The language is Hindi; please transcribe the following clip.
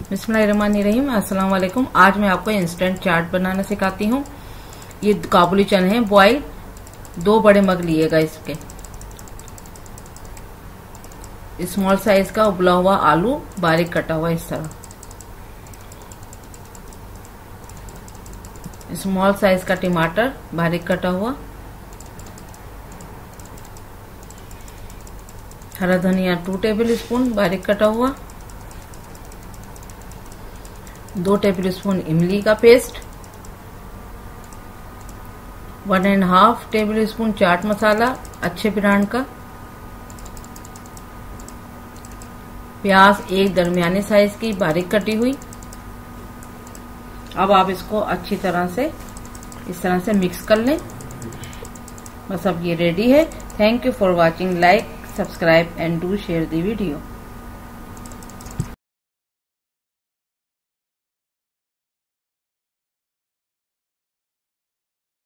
बिस्मिल्लाहिर्रहमानिर्रहीम। अस्सलाम वालेकुम। आज मैं आपको इंस्टेंट चाट बनाना सिखाती हूँ। ये काबुली चने हैं बॉयल, 2 बड़े मग लिएगा इसके। स्मॉल साइज का उबला हुआ आलू बारीक कटा हुआ इस तरह। स्मॉल साइज का टमाटर बारीक कटा हुआ। हरा धनिया 2 टेबल स्पून बारीक कटा हुआ। 2 टेबल स्पून इमली का paste. 1.5 table spoon chaat masala अच्छे ब्रांड का। प्याज 1 दरमियाने साइज की बारीक कटी हुई। अब आप इसको अच्छी तरह से इस तरह से मिक्स कर लें। बस अब ये रेडी है। Thank you for watching. Like, subscribe and do share the video.